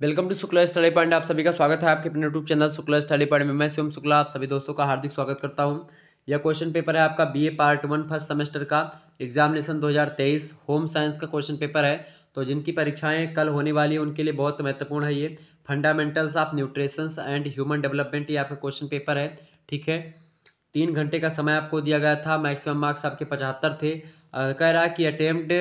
Welcome to Shukla study point. आप सभी का स्वागत है आपके अपने YouTube channel Shukla study point में। मैं शिवम शुक्ला आप सभी दोस्तों का हार्दिक स्वागत करता हूं। यह क्वेश्चन पेपर है आपका बीए पार्ट 1 फर्स्ट सेमेस्टर का एग्जामिनेशन 2023 होम साइंस का क्वेश्चन पेपर है। तो जिनकी परीक्षाएं कल होने वाली है उनके लिए बहुत महत्वपूर्ण है ये। Fundamentals of nutritions and human development ये आपका क्वेश्चन पेपर है। ठीक है, 3 घंटे का समय आपको दिया गया था। मैक्सिमम मार्क्स आपके 75 थे। कह रहा है कि attempt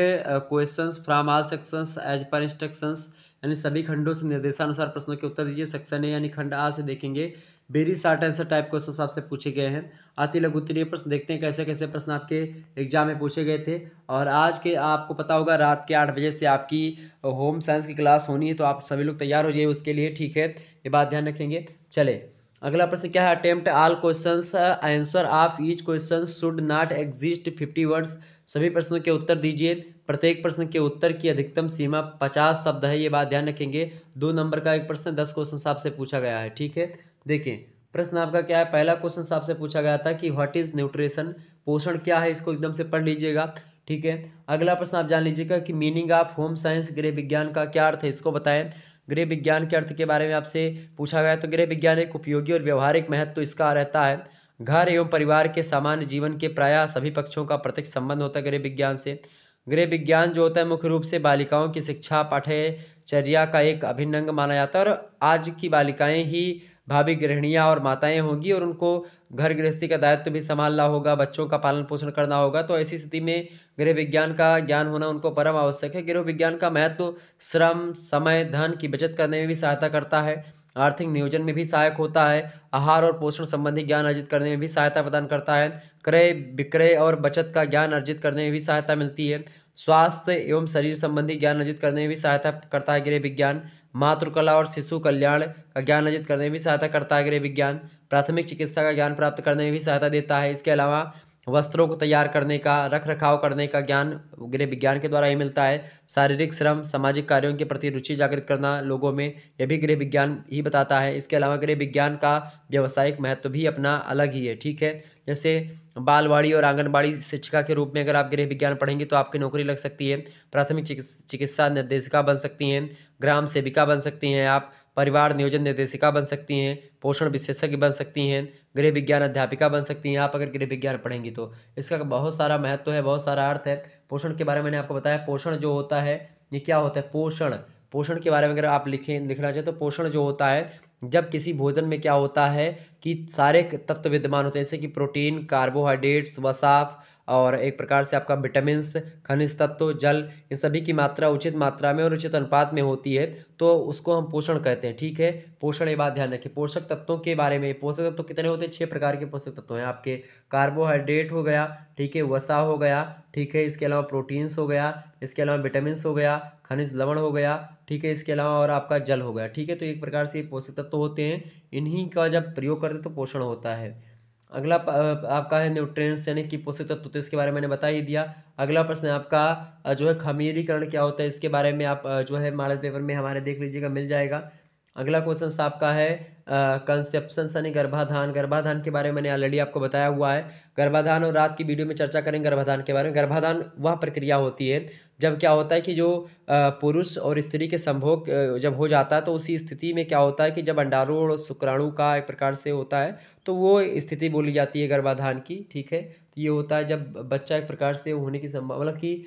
questions from all sections as per instructions, यानी सभी खंडों से निर्देशानुसार प्रश्नों के उत्तर दीजिए। सेक्शन ए यानी खंड आ से देखेंगे very short answer type question आपसे पूछे गए हैं। अति लघु उत्तरीय प्रश्न देखते हैं कैसे कैसे प्रश्न आपके एग्जाम में पूछे गए थे। और आज के आपको पता होगा रात के 8 बजे से आपकी होम साइंस की क्लास होनी है, तो आप सभी लोग तैयार हो जाइए उसके लिए। ठीक है, ये बात ध्यान रखेंगे। चले अगला प्रश्न क्या है। Attempt all questions answer of each question should not exist 50 words. सभी प्रश्नों के उत्तर दीजिए। प्रत्येक प्रश्न के उत्तर की अधिकतम सीमा 50 शब्द है, ये बात ध्यान रखेंगे। 2 नंबर का एक प्रश्न 10 क्वेश्चन आपसे पूछा गया है। ठीक है, देखिए प्रश्न आपका क्या है। पहला क्वेश्चन आपसे पूछा गया था कि व्हाट इज न्यूट्रिशन, पोषण क्या है, इसको एकदम से पढ़ लीजिएगा। ठीक है, अगला प्रश्न आप जान लीजिएगा कि मीनिंग ऑफ होम साइंस, गृह विज्ञान का क्या अर्थ है, इसको बताएं। गृह विज्ञान के अर्थ के बारे में आपसे पूछा गया, तो गृह विज्ञान एक उपयोगी और व्यवहारिक महत्व तो इसका रहता है। घर एवं परिवार के सामान्य जीवन के प्रायः सभी पक्षों का प्रत्यक्ष संबंध होता है गृह विज्ञान से। गृह विज्ञान जो होता है मुख्य रूप से बालिकाओं की शिक्षा पाठ्यचर्या का एक अभिन्न अंग माना जाता है। और आज की बालिकाएं ही भावी गृहिणियां और माताएं होंगी और उनको घर गृहस्थी का दायित्व भी संभालना होगा, बच्चों का पालन पोषण करना होगा। तो ऐसी स्थिति में गृह विज्ञान का ज्ञान होना उनको परम आवश्यक है। गृह विज्ञान का महत्व श्रम, समय, धन की बचत करने में भी सहायता करता है, आर्थिक नियोजन में भी सहायक होता है, आहार और पोषण संबंधी ज्ञान अर्जित करने में भी सहायता प्रदान करता है, क्रय विक्रय और बचत का ज्ञान अर्जित करने में भी सहायता मिलती है, स्वास्थ्य एवं शरीर संबंधी ज्ञान अर्जित करने में भी सहायता करता है गृह विज्ञान, मातृकला और शिशु कल्याण का ज्ञान अर्जित करने में भी सहायता करता है गृह विज्ञान, प्राथमिक चिकित्सा का ज्ञान प्राप्त करने में भी सहायता देता है। इसके अलावा वस्त्रों को तैयार करने का, रख रखाव करने का ज्ञान गृह विज्ञान के द्वारा ही मिलता है। शारीरिक श्रम, सामाजिक कार्यों के प्रति रुचि जागृत करना लोगों में, यह भी गृह विज्ञान ही बताता है। इसके अलावा गृह विज्ञान का व्यावसायिक महत्व भी अपना अलग ही है। ठीक है, जैसे बालवाड़ी और आंगनबाड़ी शिक्षिका के रूप में अगर आप गृह विज्ञान पढ़ेंगे तो आपकी नौकरी लग सकती है। प्राथमिक चिकित्सा निर्देशिका बन सकती हैं, ग्राम सेविका बन सकती हैं आप, परिवार नियोजन निर्देशिका बन सकती हैं, पोषण विशेषज्ञ बन सकती हैं, गृह विज्ञान अध्यापिका बन सकती हैं आप अगर गृह विज्ञान पढ़ेंगी तो। इसका बहुत सारा महत्व है, बहुत सारा अर्थ है। पोषण के बारे में मैंने आपको बताया। पोषण जो होता है ये क्या होता है, पोषण, पोषण के बारे में अगर आप लिखना चाहें तो पोषण जो होता है जब किसी भोजन में क्या होता है कि सारे तत्व विद्यमान होते हैं, जैसे कि प्रोटीन, कार्बोहाइड्रेट्स, वसा और एक प्रकार से आपका विटामिन्स, खनिज तत्व, जल, इन सभी की मात्रा उचित मात्रा में और उचित अनुपात में होती है, तो उसको हम पोषण कहते हैं। ठीक है, पोषण, ये बात ध्यान रखिए। पोषक तत्वों के बारे में, पोषक तत्व कितने होते हैं, 6 प्रकार के पोषक तत्व हैं आपके। कार्बोहाइड्रेट हो गया, ठीक है, वसा हो गया, ठीक है, इसके अलावा प्रोटीन्स हो गया, इसके अलावा विटामिन्स हो गया, खनिज लवण हो गया, ठीक है, इसके अलावा और आपका जल हो गया। ठीक है, तो एक प्रकार से पोषक तत्व होते हैं, इन्हीं का जब प्रयोग करते तो पोषण होता है। अगला आपका है न्यूट्रिएंट्स यानी कि पोषक तत्व, तो इसके बारे में मैंने बता ही दिया। अगला प्रश्न है आपका जो है खमीरीकरण क्या होता है, इसके बारे में आप जो है मॉडल पेपर में हमारे देख लीजिएगा, मिल जाएगा। अगला क्वेश्चन आपका है कंसेप्शन यानी गर्भाधान। गर्भाधान के बारे में मैंने ऑलरेडी आपको बताया हुआ है। गर्भाधान और रात की वीडियो में चर्चा करेंगे गर्भाधान के बारे में। गर्भाधान वह प्रक्रिया होती है जब क्या होता है कि जो पुरुष और स्त्री के संभोग जब हो जाता है तो उसी स्थिति में क्या होता है कि जब अंडाणु और शुक्राणु का एक प्रकार से होता है तो वो स्थिति बोली जाती है गर्भाधान की। ठीक है, तो ये होता है जब बच्चा एक प्रकार से होने की संभावना, मतलब कि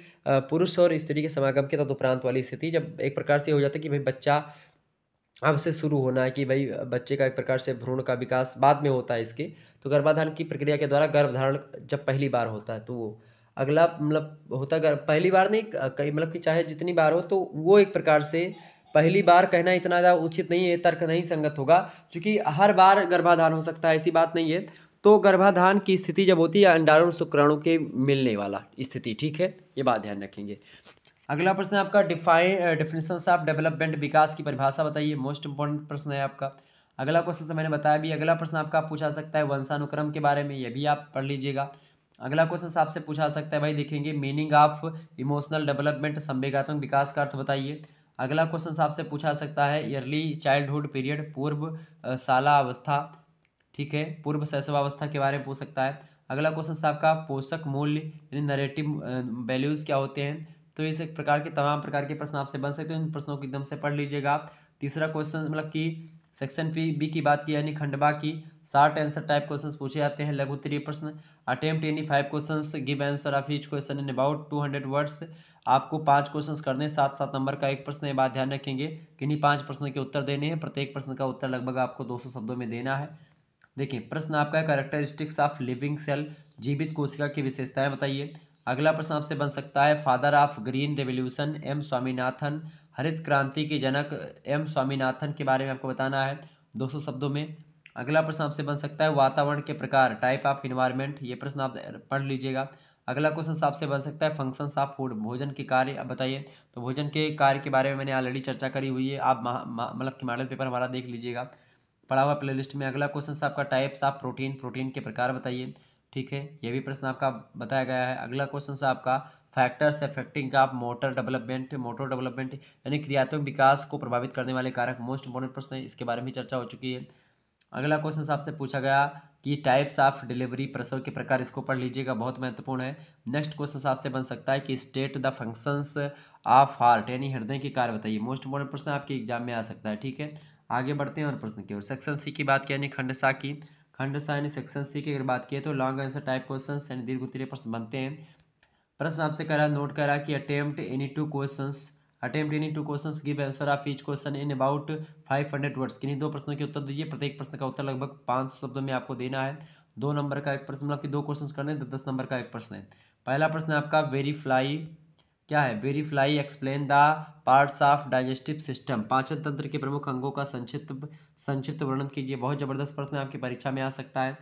पुरुष और स्त्री के समागम के तदुपरांत वाली स्थिति, जब एक प्रकार से हो जाता है कि भाई बच्चा अब से शुरू होना है, कि भाई बच्चे का एक प्रकार से भ्रूण का विकास बाद में होता है इसके। तो गर्भाधान की प्रक्रिया के द्वारा गर्भधारण जब पहली बार होता है तो वो अगला मतलब होता है पहली बार नहीं, कई मतलब कि चाहे जितनी बार हो तो वो एक प्रकार से पहली बार कहना इतना ज़्यादा उचित नहीं है, तर्क नहीं संगत होगा, क्योंकि हर बार गर्भाधान हो सकता है ऐसी बात नहीं है। तो गर्भाधान की स्थिति जब होती है अंडाणु शुक्राणु के मिलने वाला स्थिति। ठीक है, ये बात ध्यान रखेंगे। अगला प्रश्न है आपका डिफिनेशंस ऑफ डेवलपमेंट, विकास की परिभाषा बताइए। मोस्ट इंपॉर्टेंट प्रश्न है आपका। अगला क्वेश्चन से मैंने बताया भी। अगला प्रश्न आपका पूछा सकता है वंशानुक्रम के बारे में, ये भी आप पढ़ लीजिएगा। अगला क्वेश्चन आपसे पूछा सकता है भाई देखेंगे मीनिंग ऑफ इमोशनल डेवलपमेंट, संवेगात्मक विकास का अर्थ बताइए। अगला क्वेश्चन आपसे पूछा सकता है अर्ली चाइल्डहुड पीरियड, पूर्व शाला अवस्था, ठीक है, पूर्व शैशवावस्था के बारे में पूछ सकता है। अगला क्वेश्चन आपका पोषक मूल्य यानी नरेटिव वैल्यूज़ क्या होते हैं। तो इस एक प्रकार के तमाम प्रकार के प्रश्न आपसे बन सकते हैं, इन प्रश्नों को एकदम से पढ़ लीजिएगा आप। तीसरा क्वेश्चन मतलब कि सेक्शन बी की बात की यानी खंडवा की शॉर्ट आंसर टाइप क्वेश्चंस पूछे जाते हैं, लघु उत्तरीय प्रश्न। Attempt any 5 questions, give answer of each question in about 200 words. आपको 5 क्वेश्चंस करने, 7-7 नंबर का एक प्रश्न। ये बात ध्यान रखेंगे कि इन्हीं 5 प्रश्नों के उत्तर देने हैं, प्रत्येक प्रश्न का उत्तर लगभग आपको 200 शब्दों में देना है। देखिए प्रश्न आपका कैरेक्टरिस्टिक्स ऑफ लिविंग सेल, जीवित कोशिका की विशेषताएं बताइए। अगला प्रश्न आपसे बन सकता है father of green revolution, M Swaminathan, हरित क्रांति के जनक एम स्वामीनाथन के बारे में आपको बताना है 200 शब्दों में। अगला प्रश्न आपसे बन सकता है वातावरण के प्रकार, टाइप ऑफ इन्वायरमेंट, ये प्रश्न आप पढ़ लीजिएगा। अगला क्वेश्चन आपसे बन सकता है फंक्शंस ऑफ फूड, भोजन के कार्य अब बताइए। तो भोजन के कार्य के बारे में मैंने ऑलरेडी चर्चा करी हुई है, आप मतलब कि मॉडल पेपर हमारा देख लीजिएगा पढ़ा हुआ प्लेलिस्ट में। अगला क्वेश्चन आपका टाइप्स ऑफ प्रोटीन, प्रोटीन के प्रकार बताइए, ठीक है, ये भी प्रश्न आपका बताया गया है। अगला क्वेश्चन आपका factors affecting of motor development, motor development यानी क्रियात्मक विकास को प्रभावित करने वाले कारक, मोस्ट इंपॉर्टेंट प्रश्न है, इसके बारे में चर्चा हो चुकी है। अगला क्वेश्चन आपसे पूछा गया कि टाइप्स ऑफ डिलीवरी, प्रसव के प्रकार, इसको पढ़ लीजिएगा, बहुत महत्वपूर्ण है। नेक्स्ट क्वेश्चन आपसे बन सकता है कि state the functions of heart यानी हृदय के कार्य बताइए, मोस्ट इंपॉर्टेंट प्रश्न आपके एग्जाम में आ सकता है, ठीक है। आगे बढ़ते हैं और प्रश्न की ओर। सेक्शन सी की बात की यानी खंडसा की, खंडसा यानी सेक्शन सी की अगर बात की तो लॉन्ग आंसर टाइप क्वेश्चन यानी दीर्घ उत्तरीय प्रश्न बनते हैं। प्रश्न आपसे कह रहा है, नोट कर रहा है कि attempt any two questions give answer of each question in about 500 words, किन्हीं 2 प्रश्नों के उत्तर दीजिए, प्रत्येक प्रश्न का उत्तर लगभग 500 शब्दों में आपको देना है। 2 नंबर का एक प्रश्न, मतलब कि 2 क्वेश्चन करने, 10 नंबर का एक प्रश्न है। पहला प्रश्न आपका वेरीफ्लाई क्या है, verify explain the parts of digestive system, पाचन तंत्र के प्रमुख अंगों का संक्षिप्त वर्णन कीजिए, बहुत जबरदस्त प्रश्न आपकी परीक्षा में आ सकता है।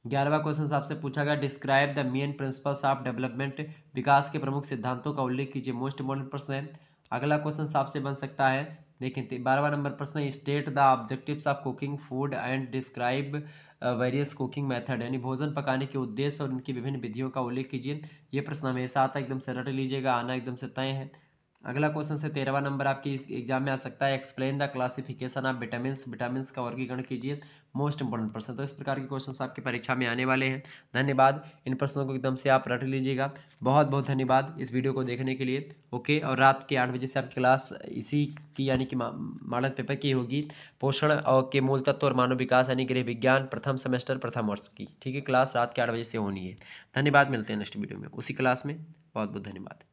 11वां क्वेश्चन आपसे पूछा गया describe the main principles of development, विकास के प्रमुख सिद्धांतों का उल्लेख कीजिए, मोस्ट इंपॉर्टेंट प्रश्न है। अगला क्वेश्चन आपसे बन सकता है, देखिए 12वां नंबर प्रश्न state the objectives of cooking food and describe various cooking method, यानी भोजन पकाने के उद्देश्य और उनकी विभिन्न विधियों का उल्लेख कीजिए। ये प्रश्न हमेशा आता है, एकदम से रट लीजिएगा, आना एकदम से तय है। अगला क्वेश्चन से 13वां नंबर आपकी इस एग्जाम में आ सकता है explain the classification of vitamins का वर्गीकरण कीजिए, मोस्ट इंपॉर्टेंट प्रश्न। तो इस प्रकार के क्वेश्चन आपकी परीक्षा में आने वाले हैं। धन्यवाद, इन प्रश्नों को एकदम से आप रट लीजिएगा। बहुत बहुत धन्यवाद इस वीडियो को देखने के लिए। ओके, और रात के 8 बजे से आपकी क्लास इसी की यानी कि मॉडल पेपर की होगी, पोषण और के मूल तत्व और मानव विकास यानी गृह विज्ञान प्रथम सेमेस्टर प्रथम वर्ष की, ठीक है। क्लास रात के 8 बजे से होनी है। धन्यवाद, मिलते हैं नेक्स्ट वीडियो में उसी क्लास में। बहुत बहुत धन्यवाद।